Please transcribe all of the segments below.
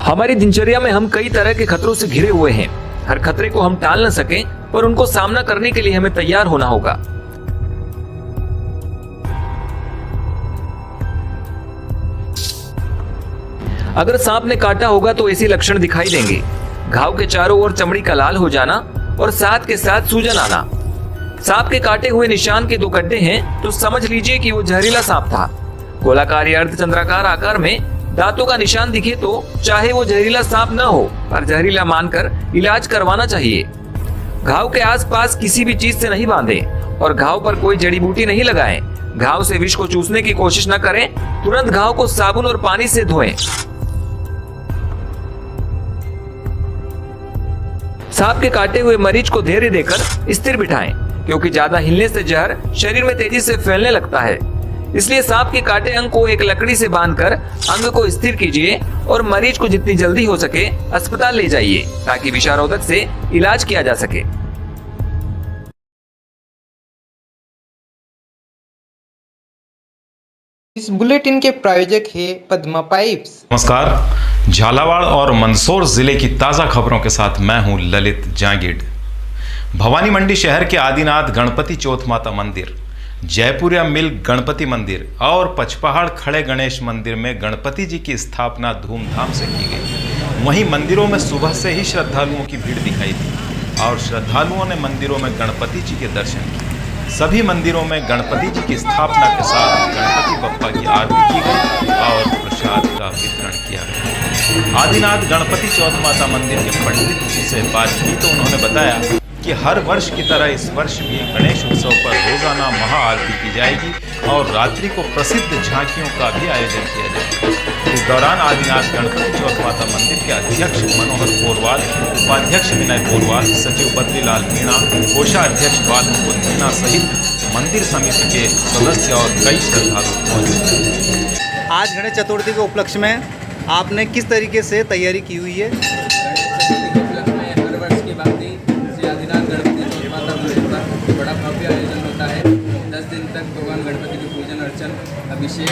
हमारी दिनचर्या में हम कई तरह के खतरों से घिरे हुए हैं। हर खतरे को हम टाल न सकें, पर उनको सामना करने के लिए हमें तैयार होना होगा। अगर सांप ने काटा होगा तो ऐसे लक्षण दिखाई देंगे: घाव के चारों ओर चमड़ी का लाल हो जाना और साथ के साथ सूजन आना। सांप के काटे हुए निशान के 2 गड्ढे हैं तो समझ लीजिए कि वो जहरीला सांप था। गोलाकार या अर्धचंद्राकार आकार में दांतों का निशान दिखे तो चाहे वो जहरीला सांप न हो, पर जहरीला मानकर इलाज करवाना चाहिए। घाव के आसपास किसी भी चीज से नहीं बांधें और घाव पर कोई जड़ी बूटी नहीं लगाएं। घाव से विष को चूसने की कोशिश न करें। तुरंत घाव को साबुन और पानी से धोएं। सांप के काटे हुए मरीज को धैर्य देकर स्थिर बिठाएं, क्योंकि ज्यादा हिलने से जहर शरीर में तेजी से फैलने लगता है। इसलिए सांप के काटे अंग को एक लकड़ी से बांधकर अंग को स्थिर कीजिए और मरीज को जितनी जल्दी हो सके अस्पताल ले जाइए, ताकि विषारोधक से इलाज किया जा सके। इस बुलेटिन के प्रायोजक है पद्मा पाइप्स। नमस्कार, झालावाड़ और मंदसौर जिले की ताज़ा खबरों के साथ मैं हूं ललित जांगीड़। भवानी मंडी शहर के आदिनाथ गणपति चौथ माता मंदिर, जयपुरिया मिल गणपति मंदिर और पचपहाड़ खड़े गणेश मंदिर में गणपति जी की स्थापना धूमधाम से की गई। वहीं मंदिरों में सुबह से ही श्रद्धालुओं की भीड़ दिखाई दी और श्रद्धालुओं ने मंदिरों में गणपति जी के दर्शन किए। सभी मंदिरों में गणपति जी की स्थापना के साथ गणपति बप्पा की आरती की गई और प्रसाद का वितरण किया गया। आदिनाथ गणपति चौथ माता मंदिर के पंडित जी से बात की तो उन्होंने बताया कि हर वर्ष की तरह इस वर्ष भी गणेश उत्सव पर रोजाना महाआरती की जाएगी और रात्रि को प्रसिद्ध झांकियों का भी आयोजन किया जाएगा। इस दौरान आदिनाथ गणपति चौथ माता मंदिर के अध्यक्ष मनोहर पोरवाल, उपाध्यक्ष विनय पोरवाल, सचिव बद्रीलाल मीणा, कोषाध्यक्ष बाल मुकुंद मीणा सहित मंदिर समिति के सदस्य और कई श्रद्धालु मौजूद हैं। आज गणेश चतुर्थी के उपलक्ष्य में आपने किस तरीके से तैयारी की हुई है? बड़ा भव्य आयोजन होता है। 10 दिन तक भगवान गणपति की पूजन अर्चन, अभिषेक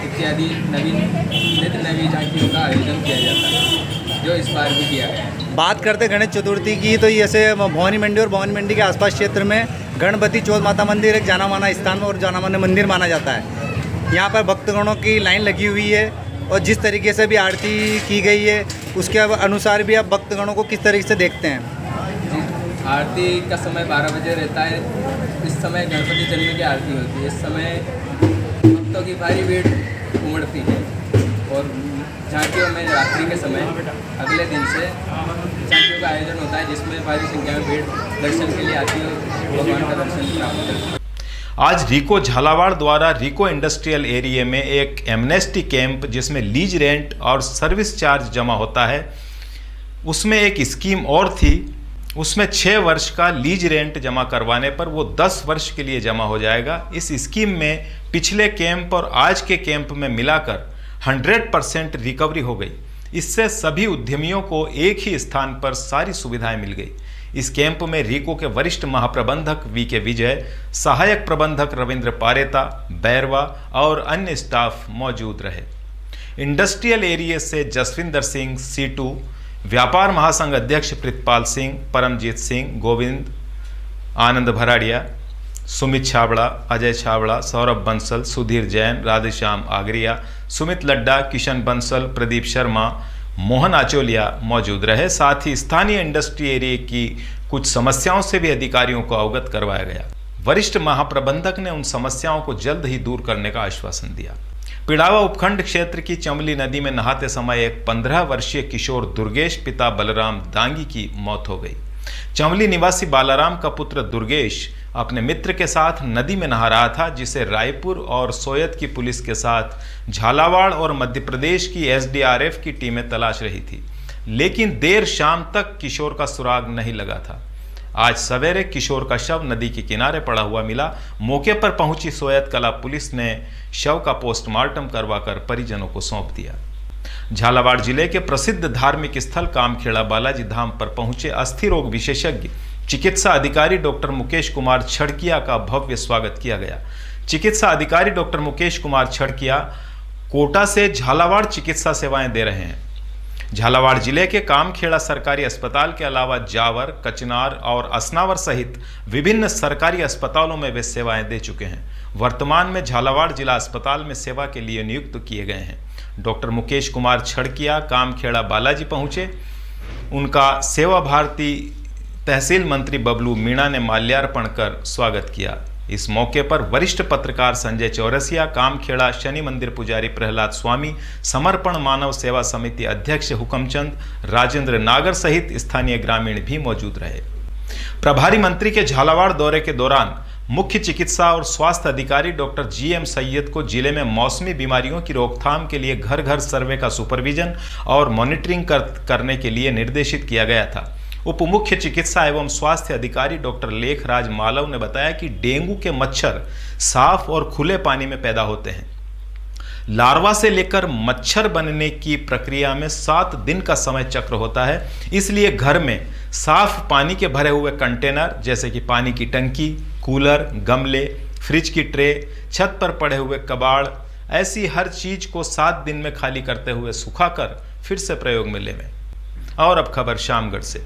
इत्यादि नित्य नवी झांकियों का आयोजन किया जाता है, जो इस बार भी किया है। बात करते गणेश चतुर्थी की तो जैसे भवानी मंडी और भवानी मंडी के आसपास क्षेत्र में गणपति चौथ माता मंदिर एक जाना माना स्थान और जाना माना मंदिर माना जाता है। यहाँ पर भक्तगणों की लाइन लगी हुई है और जिस तरीके से भी आरती की गई है उसके अनुसार भी आप भक्तगणों को किस तरीके से देखते हैं? आरती का समय 12 बजे रहता है। इस समय गणपति जन्म की आरती होती है। इस समय भक्तों की भारी भीड़ उमड़ती है और झांकियों में रात्रि के समय अगले दिन से झांकियों का आयोजन होता है, जिसमें भारी संख्या में भीड़ दर्शन के लिए आती है, भगवान का दर्शन प्राप्त करती है। आज रिको झालावाड़ द्वारा रिको इंडस्ट्रियल एरिया में एक एमनेस्टी कैंप, जिसमें लीज रेंट और सर्विस चार्ज जमा होता है, उसमें एक स्कीम और थी। उसमें 6 वर्ष का लीज रेंट जमा करवाने पर वो 10 वर्ष के लिए जमा हो जाएगा। इस स्कीम में पिछले कैंप और आज के कैंप में मिलाकर 100% रिकवरी हो गई। इससे सभी उद्यमियों को एक ही स्थान पर सारी सुविधाएं मिल गई। इस कैंप में रिको के वरिष्ठ महाप्रबंधक वी.के. विजय, सहायक प्रबंधक रविंद्र पारेता, बैरवा और अन्य स्टाफ मौजूद रहे। इंडस्ट्रियल एरिया से जसविंदर सिंह सीटू, व्यापार महासंघ अध्यक्ष प्रितपाल सिंह, परमजीत सिंह, गोविंद, आनंद भराड़िया, सुमित छाबड़ा, अजय छाबड़ा, सौरभ बंसल, सुधीर जैन, राधेश्याम आगरिया, सुमित लड्डा, किशन बंसल, प्रदीप शर्मा, मोहन आचोलिया मौजूद रहे। साथ ही स्थानीय इंडस्ट्री एरिया की कुछ समस्याओं से भी अधिकारियों को अवगत करवाया गया। वरिष्ठ महाप्रबंधक ने उन समस्याओं को जल्द ही दूर करने का आश्वासन दिया। पिड़ावा उपखंड क्षेत्र की चमली नदी में नहाते समय एक 15 वर्षीय किशोर दुर्गेश पिता बलराम दांगी की मौत हो गई। चमली निवासी बालाराम का पुत्र दुर्गेश अपने मित्र के साथ नदी में नहा रहा था, जिसे रायपुर और सोयत की पुलिस के साथ झालावाड़ और मध्य प्रदेश की एसडीआरएफ की टीमें तलाश रही थी, लेकिन देर शाम तक किशोर का सुराग नहीं लगा था। आज सवेरे किशोर का शव नदी के किनारे पड़ा हुआ मिला। मौके पर पहुंची सोयत कला पुलिस ने शव का पोस्टमार्टम करवाकर परिजनों को सौंप दिया। झालावाड़ जिले के प्रसिद्ध धार्मिक स्थल कामखेड़ा बालाजी धाम पर पहुंचे अस्थि रोग विशेषज्ञ चिकित्सा अधिकारी डॉक्टर मुकेश कुमार छड़किया का भव्य स्वागत किया गया। चिकित्सा अधिकारी डॉक्टर मुकेश कुमार छड़किया कोटा से झालावाड़ चिकित्सा सेवाएं दे रहे हैं। झालावाड़ जिले के कामखेड़ा सरकारी अस्पताल के अलावा जावर, कचनार और असनावर सहित विभिन्न सरकारी अस्पतालों में वे सेवाएं दे चुके हैं। वर्तमान में झालावाड़ जिला अस्पताल में सेवा के लिए नियुक्त किए गए हैं। डॉक्टर मुकेश कुमार छड़किया कामखेड़ा बालाजी पहुंचे। उनका सेवा भारती तहसील मंत्री बबलू मीणा ने माल्यार्पण कर स्वागत किया। इस मौके पर वरिष्ठ पत्रकार संजय चौरसिया, कामखेड़ा शनि मंदिर पुजारी प्रहलाद स्वामी, समर्पण मानव सेवा समिति अध्यक्ष हुकमचंद, राजेंद्र नागर सहित स्थानीय ग्रामीण भी मौजूद रहे। प्रभारी मंत्री के झालावाड़ दौरे के दौरान मुख्य चिकित्सा और स्वास्थ्य अधिकारी डॉक्टर GM सैयद को जिले में मौसमी बीमारियों की रोकथाम के लिए घर घर सर्वे का सुपरविजन और मॉनिटरिंग करने के लिए निर्देशित किया गया था। उप मुख्य चिकित्सा एवं स्वास्थ्य अधिकारी डॉक्टर लेखराज मालव ने बताया कि डेंगू के मच्छर साफ और खुले पानी में पैदा होते हैं। लार्वा से लेकर मच्छर बनने की प्रक्रिया में 7 दिन का समय चक्र होता है, इसलिए घर में साफ पानी के भरे हुए कंटेनर जैसे कि पानी की टंकी, कूलर, गमले, फ्रिज की ट्रे, छत पर पड़े हुए कबाड़, ऐसी हर चीज को 7 दिन में खाली करते हुए सुखाकर फिर से प्रयोग में लेवें। और अब खबर शामगढ़ से।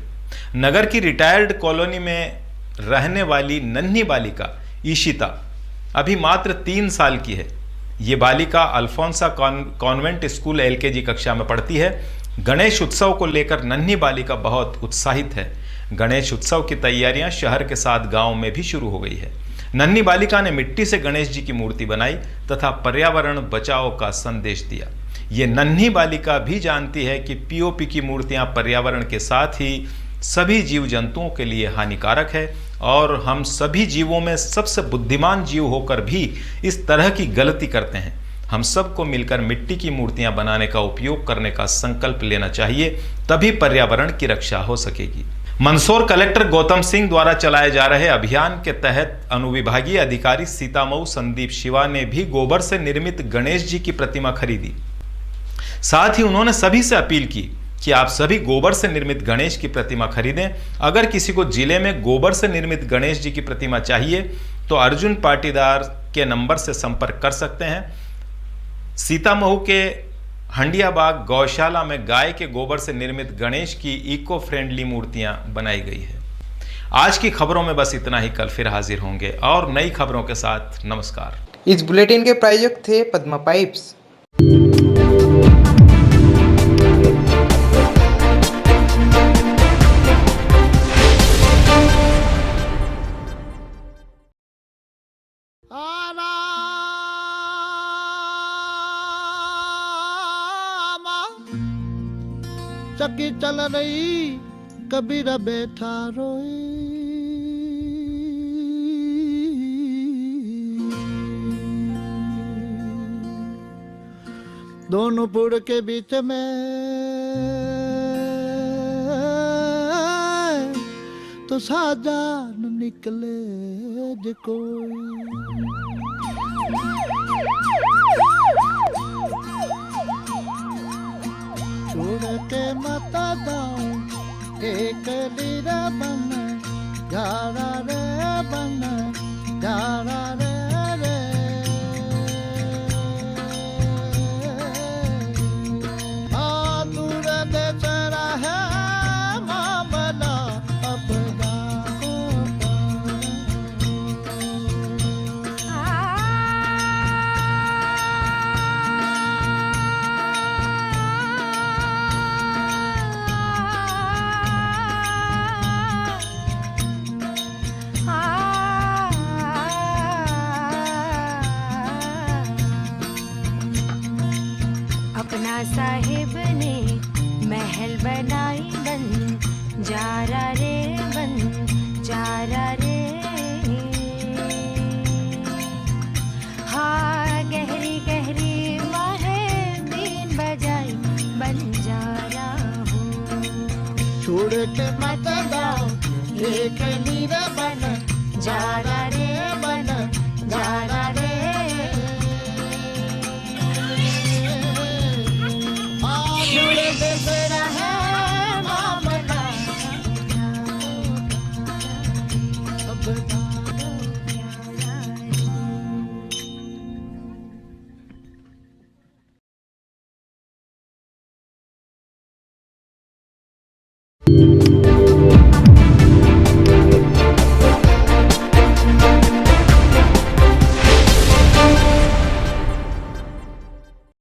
नगर की रिटायर्ड कॉलोनी में रहने वाली नन्ही बालिका ईशिता अभी मात्र 3 साल की है। ये बालिका अल्फोंसा कॉन्वेंट स्कूल LKG कक्षा में पढ़ती है। गणेश उत्सव को लेकर नन्ही बालिका बहुत उत्साहित है। गणेश उत्सव की तैयारियां शहर के साथ गांव में भी शुरू हो गई है। नन्ही बालिका ने मिट्टी से गणेश जी की मूर्ति बनाई तथा पर्यावरण बचाओ का संदेश दिया। ये नन्ही बालिका भी जानती है कि POP की मूर्तियां पर्यावरण के साथ ही सभी जीव जंतुओं के लिए हानिकारक है और हम सभी जीवों में सबसे बुद्धिमान जीव होकर भी इस तरह की गलती करते हैं। हम सबको मिलकर मिट्टी की मूर्तियां बनाने का उपयोग करने का संकल्प लेना चाहिए, तभी पर्यावरण की रक्षा हो सकेगी। मंदसौर कलेक्टर गौतम सिंह द्वारा चलाए जा रहे अभियान के तहत अनुविभागीय अधिकारी सीतामऊ संदीप शिवा ने भी गोबर से निर्मित गणेश जी की प्रतिमा खरीदी। साथ ही उन्होंने सभी से अपील की कि आप सभी गोबर से निर्मित गणेश की प्रतिमा खरीदें। अगर किसी को जिले में गोबर से निर्मित गणेश जी की प्रतिमा चाहिए तो अर्जुन पाटीदार के नंबर से संपर्क कर सकते हैं। सीतामऊ के हंडियाबाग गौशाला में गाय के गोबर से निर्मित गणेश की इको फ्रेंडली मूर्तियां बनाई गई है। आज की खबरों में बस इतना ही। कल फिर हाजिर होंगे और नई खबरों के साथ। नमस्कार। इस बुलेटिन के प्रायोजक थे पद्मा पाइप्स। चक्की चल रही कबीरा बैठा रोए, दोनों पुड़ के बीच में तो साजान निकले जे कोई। छोड़ के मता दाओ एक लीरा बन जारा रे बन जारा रे रे। दूर देश रहे मामला अपना अपना साहिब ने महल बनाई बन जारा रे बन जारा रे। हाँ गहरी गहरी माहे बीन बजाई बन जारा हो। छोड़ के मत दाओ एक लीरा बन जारा रे बन जारा रे। दूर देश रहे